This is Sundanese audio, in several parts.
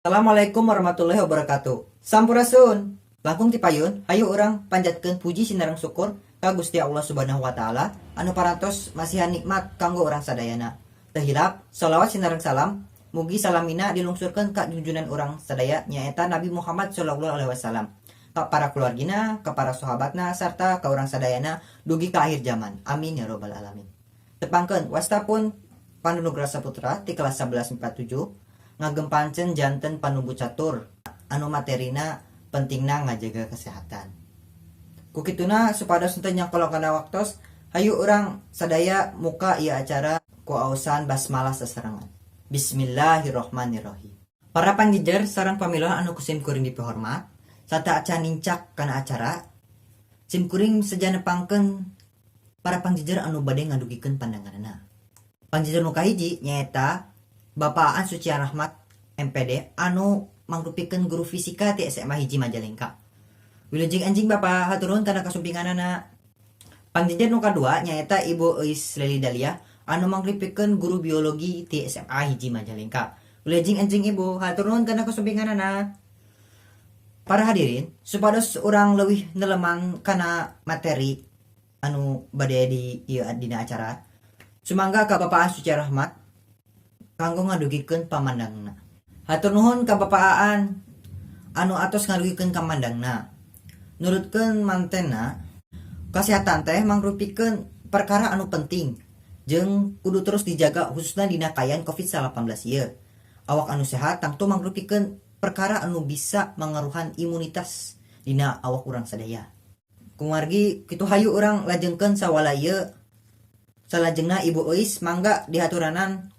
Assalamualaikum warahmatullahi wabarakatuh. Sampurasun. Langkung ti payun, hayu urang panjatkeun puji sinareng syukur ka Gusti Allah Subhanahu wa taala anu parantos masihan nikmat kanggo urang sadayana. Teu hilap shalawat sinareng salam mugi salamina dilungsurkeun ka junjunan urang sadaya nyaeta Nabi Muhammad sallallahu alaihi wasallam. Ka para keluargina, ka para sahabatna sarta ka urang sadayana dugi ka akhir zaman. Amin ya robbal alamin. Tepangkeun wastapun Panunugra Saputra ti kelas 1147 ngagempancen janten panubu catur anu materina pentingna ngajaga kesehatan. Kukituna supados henteu nyangkolong kana waktos hayu urang sadaya muka ieu acara ku aosan basmalah sasarengan. Bismillahirrahmanirrahim. Para panjijer sareng pamilon anu kusim kuring dipihormat sarta acan nincak kana acara sim kuring sajanepangkeun para panjijer anu bade ngadugikeun pandanganna. Panjijer nu kahiji nyaeta Bapak Aan Suci Rahmat MPD anu mangrupikeun guru fisika ti SMA hiji Majalengka. Wilujeng anjing Bapak haturun kana kasumpinganana. Panjijer nu kadua nyaeta Ibu Eis Leli Dalia anu mangrupikeun guru biologi ti SMA hiji Majalengka. Wilujeng anjing Ibu haturun kana kasumpinganana. Para hadirin, supados urang leuwih nelemang kana materi anu bade di ieu dina acara. Sumangga ka Bapak Aan Suci Rahmat kanggo ngadugikeun pamandangna. Hatur nuhun ka Bapak Aan anu atos ngadugikeun kamandangna. Nurutkeun mantenna, kasehatan teh mangrupikeun perkara anu penting jeung kudu terus dijaga khususna dina kayan COVID-19 ieu. Awak anu sehat tangtu mangrupikeun perkara anu bisa mangaruhan imunitas dina awak urang sadaya. Kumargi kitu hayu urang lajengkeun sawala ieu. Salajengna Ibu Eis mangga dihaturanan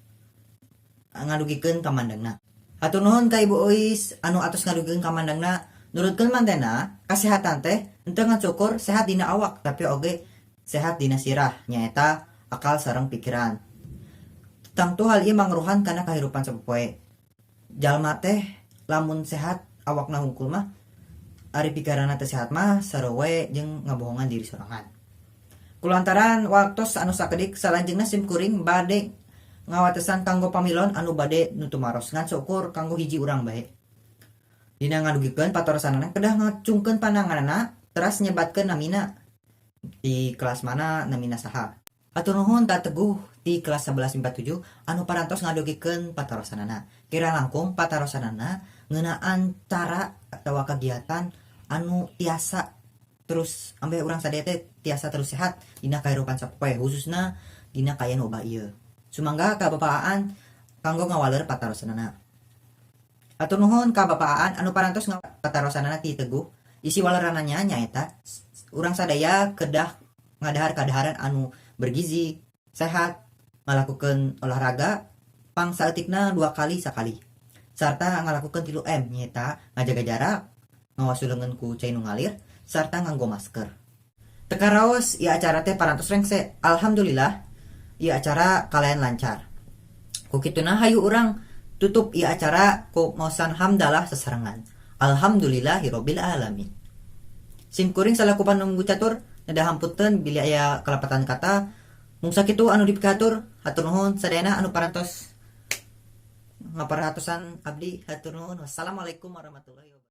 ngadugikeun kamandangna. Hatur nuhun ka Ibu Eis anu atos ngadugikeun kamandangna. Nurutkeun mantena kasehatan teh henteu ngacukur sehat dina awak tapi oge sehat dina sirah nyaeta akal sareng pikiran. Tangtu hal ieu mangruhan kana kahirupan sapopoe. Jalma teh lamun sehat awakna hungkul mah ari pikiranna teu sehat mah sarua jeung ngabohongan diri sorangan. Kulantaran waktos anu sakedik salajengna sim kuring bade ngawatesan kanggo pamilon anu bade nutumaros ngan syukur kanggo hiji urang bae. Dina ngadugikeun patorosanana kedah ngacungkeun pandanganna teras nyebatkeun namina di kelas mana namina saha. Hatur nuhun ka Teguh di kelas 1147 anu parantos ngadugikeun patorosanana. Kira langkung patorosanana ngeunaan cara atawa kegiatan anu tiasa terus ambe urang sadaya teh tiasa terus sehat dina kahirupan sapopoe khususna dina kayan wabah ieu. Sumangga ka Bapak Aan kanggo ngawaleur patarosanana. Hatur nuhun ka Bapak Aan anu parantos patarosanana ti Teguh. Isi walerananya nyaeta urang sadaya kedah ngadahar kadaharan anu bergizi, sehat, ngalakukeun olahraga pang saeutikna 2 kali sakali. Sarta ngalakukeun 3M nyaeta ngajaga jarak, ngawasuleungeun ku cai nu ngalir, sarta nganggo masker. Teka raos ieu acara teh parantos rengse. Alhamdulillah ieu acara kalayan lancar. Kukituna hayu urang tutup ieu acara ku maosan hamdalah sasarengan. Alhamdulillahirabbil alamin. Sim kuring salaku panunggu catur nadahamputeun bila aya kalapatan kata. Mung sakitu anu dipikatur, hatur nuhun sadayana anu parantos ngaparatosan abdi hatur nuhun. Wassalamualaikum warahmatullahi wabarakatuh.